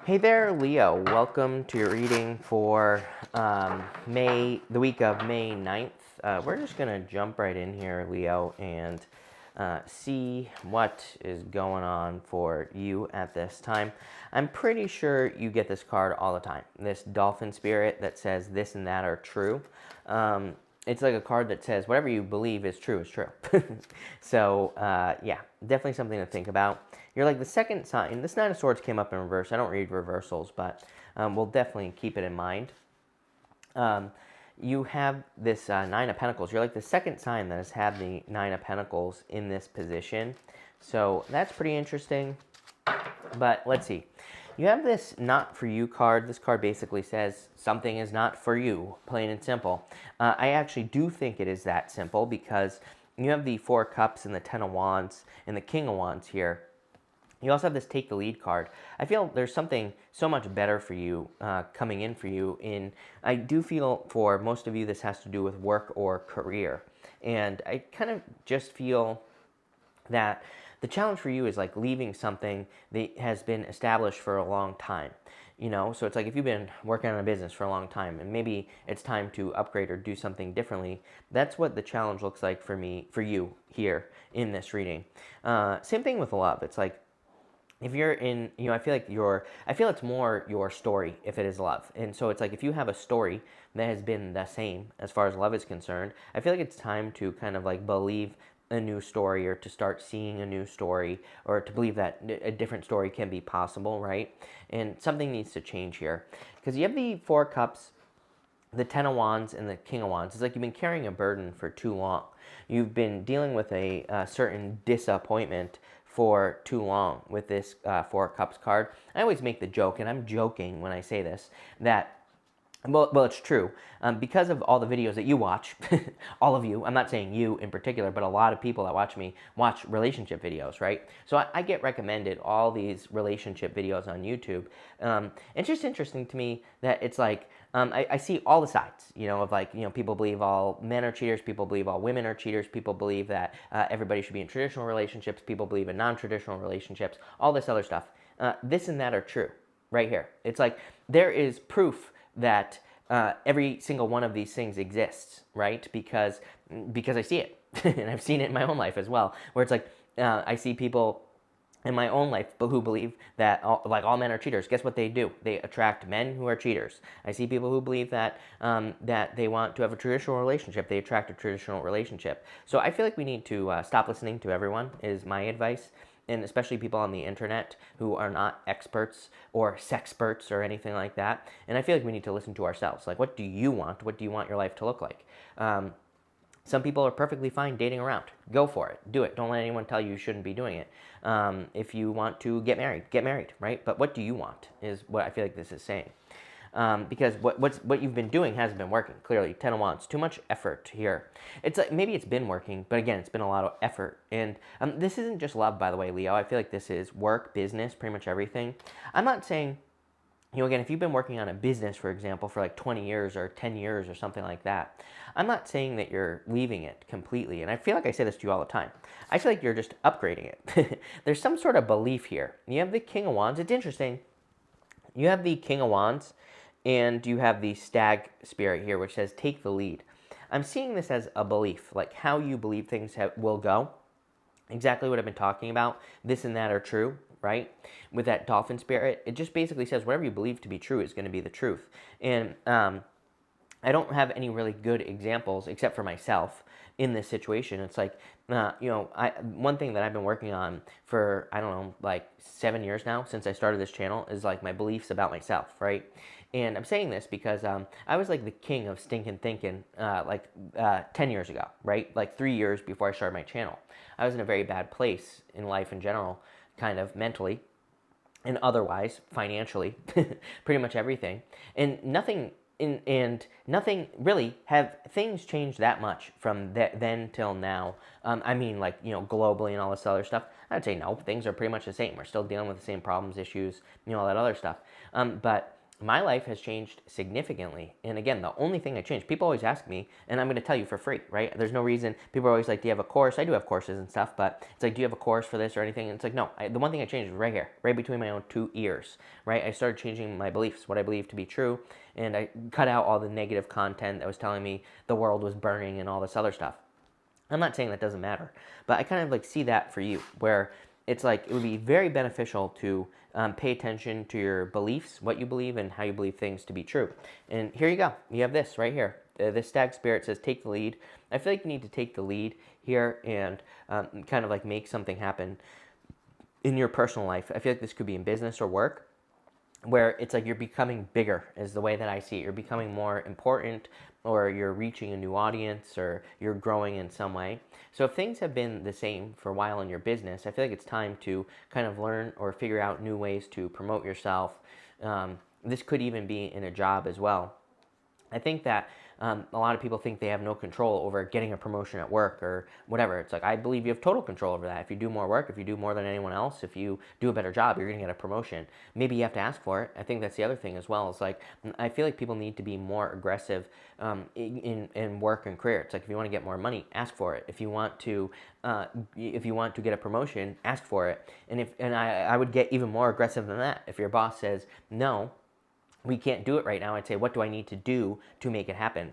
Hey there, Leo. Welcome to your reading for the week of May 9th. We're just going to jump right in here, Leo, and see what is going on for you at this time. I'm pretty sure you get this card all the time, this dolphin spirit that says this and that are true. It's like a card that says whatever you believe is true is true. So, yeah, definitely something to think about. You're like the second sign. This Nine of Swords came up in reverse. I don't read reversals, but we'll definitely keep it in mind. You have this Nine of Pentacles. You're like the second sign that has had the Nine of Pentacles in this position. So that's pretty interesting. But let's see. You have this not for you card. This card basically says something is not for you, plain and simple. I actually do think it is that simple because you have the Four of Cups and the Ten of Wands and the King of Wands here. You also have this Take the Lead card. I feel there's something so much better for you coming in for you. I do feel for most of you this has to do with work or career. And I kind of just feel that the challenge for you is like leaving something that has been established for a long time. You know, so it's like if you've been working on a business for a long time and maybe it's time to upgrade or do something differently, that's what the challenge looks like for you here in this reading. Same thing with love. It's like, if you're in, I feel it's more your story if it is love. And so it's like if you have a story that has been the same as far as love is concerned, I feel like it's time to kind of like believe a new story or to start seeing a new story or to believe that a different story can be possible, right? And something needs to change here. Because you have the Four Cups, the Ten of Wands, and the King of Wands. It's like you've been carrying a burden for too long. You've been dealing with a certain disappointment for too long with this Four of Cups card. I always make the joke, and I'm joking when I say this, that well, it's true. Because of all the videos that you watch, all of you, I'm not saying you in particular, but a lot of people that watch me watch relationship videos, right? So I get recommended all these relationship videos on YouTube. It's just interesting to me that it's like, I see all the sides, of like, people believe all men are cheaters, people believe all women are cheaters, people believe that everybody should be in traditional relationships, people believe in non-traditional relationships, all this other stuff. This and that are true, right here. It's like there is proof that every single one of these things exists, right? Because I see it, and I've seen it in my own life as well, where it's like I see people in my own life who believe that all men are cheaters. Guess what they do? They attract men who are cheaters. I see people who believe that that they want to have a traditional relationship. They attract a traditional relationship. So I feel like we need to stop listening to everyone, is my advice. And especially people on the internet who are not experts or sexperts or anything like that. And I feel like we need to listen to ourselves. Like, what do you want? What do you want your life to look like? Some people are perfectly fine dating around. Go for it. Do it. Don't let anyone tell you shouldn't be doing it. If you want to get married, right? But what do you want is what I feel like this is saying. Because what you've been doing hasn't been working, clearly. Ten of Wands, too much effort here. It's like maybe it's been working, but again, it's been a lot of effort. And this isn't just love, by the way, Leo. I feel like this is work, business, pretty much everything. I'm not saying, again, if you've been working on a business, for example, for like 20 years or 10 years or something like that, I'm not saying that you're leaving it completely. And I feel like I say this to you all the time. I feel like you're just upgrading it. There's some sort of belief here. You have the King of Wands. It's interesting. You have the King of Wands, and you have the Stag spirit here, which says take the lead. I'm seeing this as a belief, like how you believe things will go. Exactly what I've been talking about. This and that are true, right? With that dolphin spirit, it just basically says whatever you believe to be true is going to be the truth. And I don't have any really good examples except for myself in this situation. It's like, one thing that I've been working on for, I don't know, like 7 years now since I started this channel is like my beliefs about myself, right? And I'm saying this because I was like the king of stinking thinking 10 years ago, right? Like 3 years before I started my channel. I was in a very bad place in life in general, kind of mentally and otherwise, financially, pretty much everything. And nothing really have things changed that much from then till now. I mean, like, globally and all this other stuff. I'd say no, things are pretty much the same. We're still dealing with the same problems, issues, all that other stuff. But my life has changed significantly. And again, the only thing I changed, people always ask me, and I'm going to tell you for free, right? There's no reason. People are always like, do you have a course? I do have courses and stuff, but it's like, do you have a course for this or anything? And it's like, no, the one thing I changed was right here, right between my own two ears, right? I started changing my beliefs, what I believe to be true, and I cut out all the negative content that was telling me the world was burning and all this other stuff. I'm not saying that doesn't matter, but I kind of like see that for you, where it's like it would be very beneficial to pay attention to your beliefs, what you believe, and how you believe things to be true. And here you go. You have this right here. This stag spirit says take the lead. I feel like you need to take the lead here and kind of like make something happen in your personal life. I feel like this could be in business or work, where it's like you're becoming bigger is the way that I see it. You're becoming more important, or you're reaching a new audience, or you're growing in some way. So if things have been the same for a while in your business, I feel like it's time to kind of learn or figure out new ways to promote yourself. This could even be in a job as well. I think that a lot of people think they have no control over getting a promotion at work or whatever. It's like, I believe you have total control over that. If you do more work, if you do more than anyone else, if you do a better job, you're going to get a promotion. Maybe you have to ask for it. I think that's the other thing as well. It's like, I feel like people need to be more aggressive in work and career. It's like, if you want to get more money, ask for it. If you want to get a promotion, ask for it. And I would get even more aggressive than that. If your boss says no, we can't do it right now, I'd say, what do I need to do to make it happen?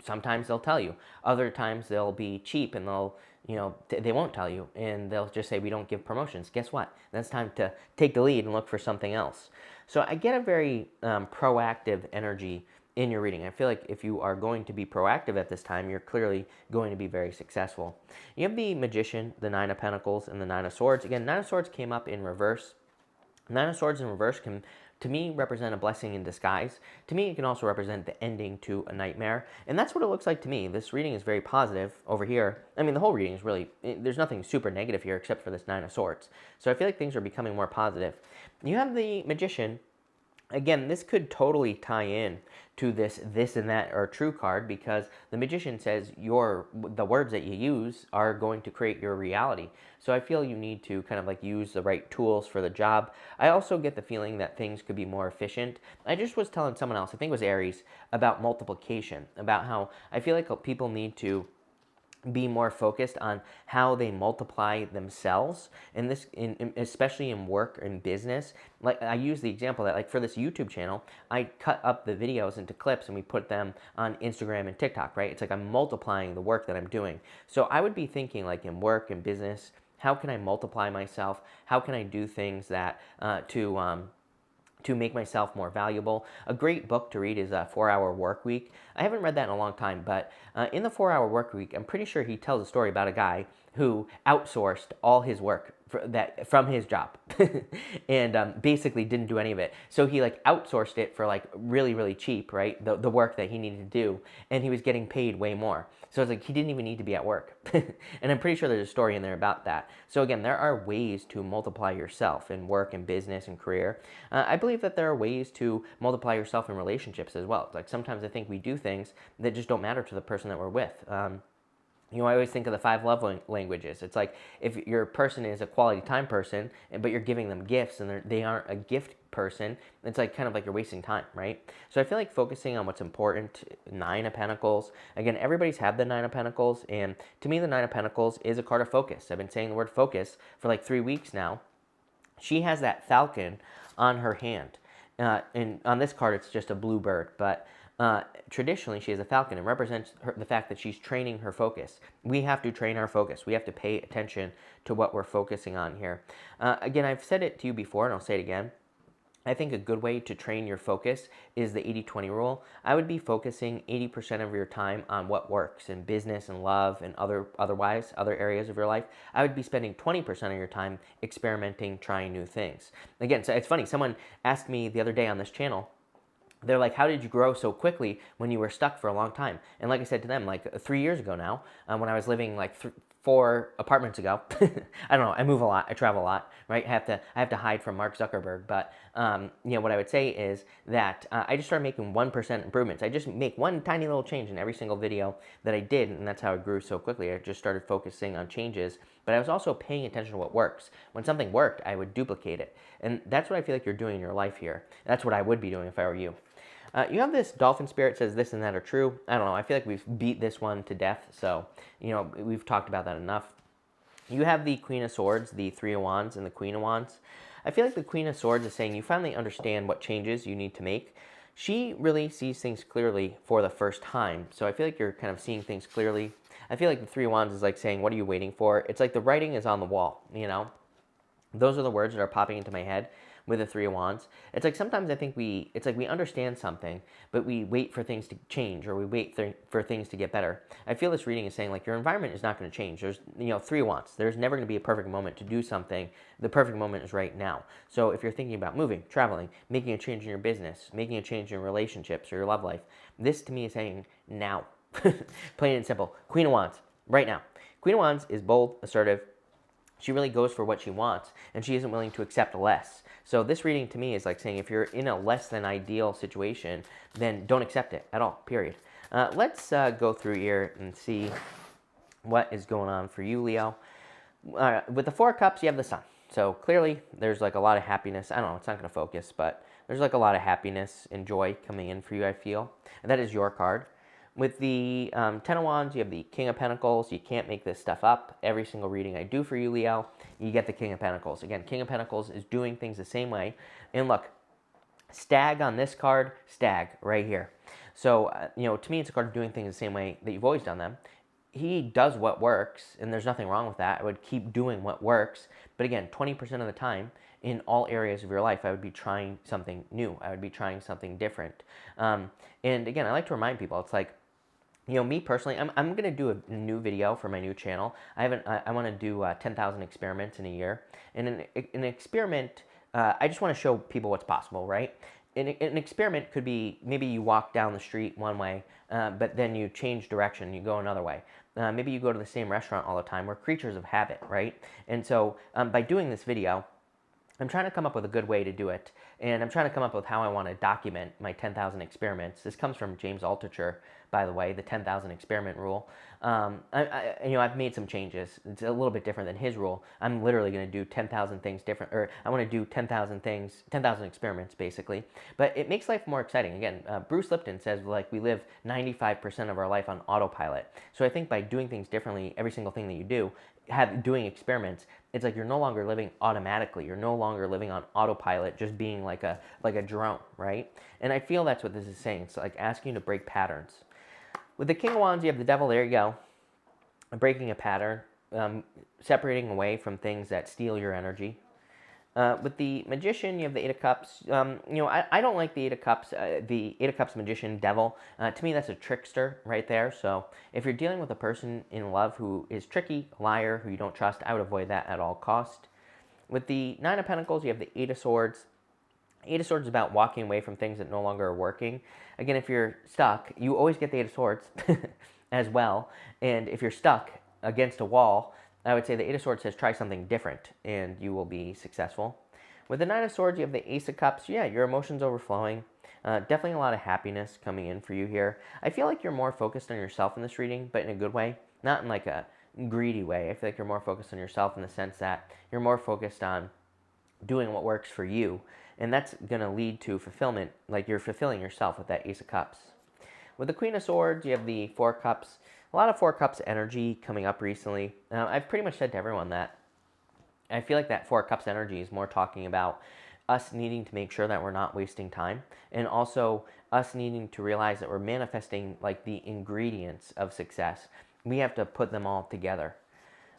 Sometimes they'll tell you. Other times they'll be cheap and they won't tell you, and they'll just say, we don't give promotions. Guess what? Then it's time to take the lead and look for something else. So I get a very proactive energy in your reading. I feel like if you are going to be proactive at this time, you're clearly going to be very successful. You have the Magician, the Nine of Pentacles, and the Nine of Swords. Again, Nine of Swords came up in reverse. Nine of Swords in reverse can, to me, represent a blessing in disguise. To me, it can also represent the ending to a nightmare. And that's what it looks like to me. This reading is very positive over here. I mean, the whole reading is really, there's nothing super negative here except for this Nine of Swords. So I feel like things are becoming more positive. You have the Magician. Again, this could totally tie in to this and that or true card, because the Magician says the words that you use are going to create your reality. So I feel you need to kind of like use the right tools for the job. I also get the feeling that things could be more efficient. I just was telling someone else, I think it was Aries, about multiplication, about how I feel like people need to be more focused on how they multiply themselves, and this especially in work and business. Like, I use the example that, like, for this YouTube channel, I cut up the videos into clips and we put them on Instagram and TikTok, right? It's like I'm multiplying the work that I'm doing. So I would be thinking, like, in work and business, how can I multiply myself? How can I do things that to make myself more valuable? A great book to read is a 4-Hour Work Week. I haven't read that in a long time, but in the 4-Hour Work Week, I'm pretty sure he tells a story about a guy who outsourced all his work from his job and basically didn't do any of it. So he like outsourced it for like really, really cheap, right? The work that he needed to do, and he was getting paid way more. So it's like he didn't even need to be at work. And I'm pretty sure there's a story in there about that. So again, there are ways to multiply yourself in work and business and career. I believe that there are ways to multiply yourself in relationships as well. Like, sometimes I think we do things that just don't matter to the person that we're with. I always think of the 5 love languages. It's like, if your person is a quality time person, but you're giving them gifts and they aren't a gift person, it's like kind of like you're wasting time, right? So I feel like focusing on what's important. 9 of Pentacles. Again, everybody's had the 9 of Pentacles, and to me, the 9 of Pentacles is a card of focus. I've been saying the word focus for like 3 weeks now. She has that falcon on her hand. And on this card, it's just a blue bird, but traditionally, she has a falcon and represents the fact that she's training her focus. We have to train our focus. We have to pay attention to what we're focusing on here. Again, I've said it to you before, and I'll say it again. I think a good way to train your focus is the 80-20 rule. I would be focusing 80% of your time on what works in business and love and other areas of your life. I would be spending 20% of your time experimenting, trying new things. Again, so it's funny. Someone asked me the other day on this channel, they're like, how did you grow so quickly when you were stuck for a long time? And like I said to them, like 3 years ago now, when I was living like 4 apartments ago. I don't know. I move a lot. I travel a lot, right? I have to hide from Mark Zuckerberg. But what I would say is that I just started making 1% improvements. I just make one tiny little change in every single video that I did, and that's how I grew so quickly. I just started focusing on changes, but I was also paying attention to what works. When something worked, I would duplicate it, and that's what I feel like you're doing in your life here. That's what I would be doing if I were you. You have this dolphin spirit says this and that are true. I don't know. I feel like we've beat this one to death. So, we've talked about that enough. You have the Queen of Swords, the Three of Wands, and the Queen of Wands. I feel like the Queen of Swords is saying you finally understand what changes you need to make. She really sees things clearly for the first time. So I feel like you're kind of seeing things clearly. I feel like the Three of Wands is like saying, what are you waiting for? It's like the writing is on the wall, Those are the words that are popping into my head with the Three of Wands. It's like sometimes I think we understand something, but we wait for things to change, or we wait for things to get better. I feel this reading is saying like your environment is not going to change. There's, Three of Wands. There's never going to be a perfect moment to do something. The perfect moment is right now. So if you're thinking about moving, traveling, making a change in your business, making a change in your relationships or your love life, this to me is saying now. Plain and simple. Queen of Wands, right now. Queen of Wands is bold, assertive. She really goes for what she wants, and she isn't willing to accept less. So this reading to me is like saying if you're in a less than ideal situation, then don't accept it at all, period. Let's go through here and see what is going on for you, Leo. With the Four of Cups, you have the Sun. So clearly there's like a lot of happiness. I don't know, it's not going to focus, but there's like a lot of happiness and joy coming in for you, I feel. And that is your card. With the Ten of Wands, you have the King of Pentacles. You can't make this stuff up. Every single reading I do for you, Leo, you get the King of Pentacles. Again, King of Pentacles is doing things the same way. And look, Stag on this card, Stag right here. So, to me, it's a card doing things the same way that you've always done them. He does what works, and there's nothing wrong with that. I would keep doing what works. But again, 20% of the time, in all areas of your life, I would be trying something new. I would be trying something different. And again, I like to remind people, it's like, me personally, I'm going to do a new video for my new channel. I want to do 10,000 experiments in a year. And an experiment, I just want to show people what's possible, right? An experiment could be maybe you walk down the street one way, but then you change direction, you go another way. Maybe you go to the same restaurant all the time. We're creatures of habit, right? And so by doing this video, I'm trying to come up with a good way to do it, and I'm trying to come up with how I want to document my 10,000 experiments. This comes from James Altucher, by the way, the 10,000 experiment rule. I've made some changes. It's a little bit different than his rule. I'm literally going to do 10,000 things different, or I want to do 10,000 things, 10,000 experiments, basically. But it makes life more exciting. Again, Bruce Lipton says, like, we live 95% of our life on autopilot. So I think by doing things differently, every single thing that you do, doing experiments, it's like you're no longer living automatically. You're no longer living on autopilot, just being like a drone, right? And I feel that's what this is saying. It's like asking you to break patterns. With the King of Wands, you have the Devil. There you go. Breaking a pattern, separating away from things that steal your energy. With the Magician, you have the Eight of Cups. I don't like the Eight of Cups. The Eight of Cups Magician, Devil. To me, that's a trickster right there. So if you're dealing with a person in love who is tricky, a liar, who you don't trust, I would avoid that at all cost. With the Nine of Pentacles, you have the Eight of Swords. Eight of Swords is about walking away from things that no longer are working. Again, if you're stuck, you always get the Eight of Swords as well. And if you're stuck against a wall, I would say the Eight of Swords says try something different and you will be successful. With the Nine of Swords, you have the Ace of Cups. Yeah, your emotions overflowing. Definitely a lot of happiness coming in for you here. I feel like you're more focused on yourself in this reading, but in a good way. Not in like a greedy way. I feel like you're more focused on yourself in the sense that you're more focused on doing what works for you. And that's going to lead to fulfillment, like you're fulfilling yourself with that Ace of Cups. With the Queen of Swords, you have the Four of Cups. A lot of Four of Cups energy coming up recently. I've pretty much said to everyone that I feel like that Four of Cups energy is more talking about us needing to make sure that we're not wasting time, and also us needing to realize that we're manifesting like the ingredients of success. We have to put them all together.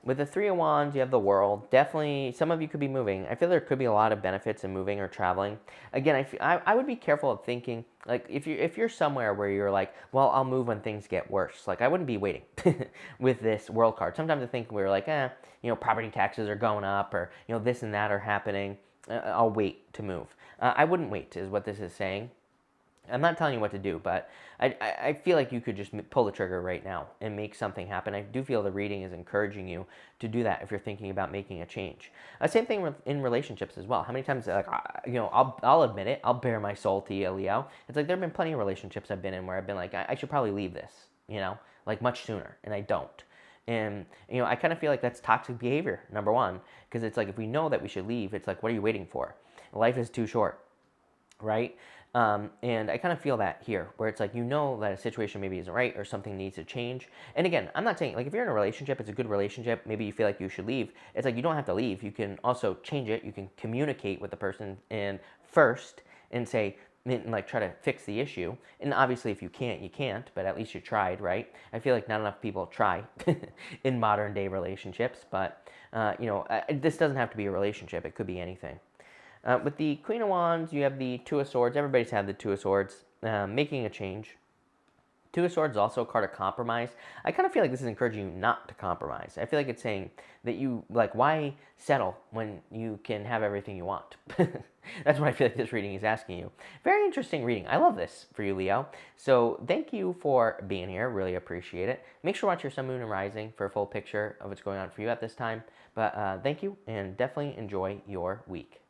With the Three of Wands, you have the World. Definitely, some of you could be moving. I feel there could be a lot of benefits in moving or traveling. Again, I would be careful of thinking, like, if you're somewhere where you're like, well, I'll move when things get worse. Like, I wouldn't be waiting with this World card. Sometimes I think we're like, property taxes are going up, or, this and that are happening. I'll wait to move. I wouldn't wait, is what this is saying. I'm not telling you what to do, but I feel like you could just pull the trigger right now and make something happen. I do feel the reading is encouraging you to do that if you're thinking about making a change. Same thing in relationships as well. How many times, like, I'll admit it, I'll bare my soul to you, Leo. It's like there have been plenty of relationships I've been in where I've been like, I should probably leave this, like much sooner, and I don't. And, I kind of feel like that's toxic behavior, number one, because it's like if we know that we should leave, it's like, what are you waiting for? Life is too short, right? And I kind of feel that here, where it's like, that a situation maybe isn't right or something needs to change. And again, I'm not saying, like, if you're in a relationship, it's a good relationship, maybe you feel like you should leave. It's like, you don't have to leave. You can also change it. You can communicate with the person and say, and like try to fix the issue. And obviously, if you can't, you can't, but at least you tried, right? I feel like not enough people try in modern day relationships, but, this doesn't have to be a relationship. It could be anything. With the Queen of Wands, you have the Two of Swords. Everybody's had the Two of Swords, making a change. Two of Swords is also a card of compromise. I kind of feel like this is encouraging you not to compromise. I feel like it's saying that why settle when you can have everything you want? That's what I feel like this reading is asking you. Very interesting reading. I love this for you, Leo. So thank you for being here. Really appreciate it. Make sure to watch your Sun, Moon, and Rising for a full picture of what's going on for you at this time. But thank you, and definitely enjoy your week.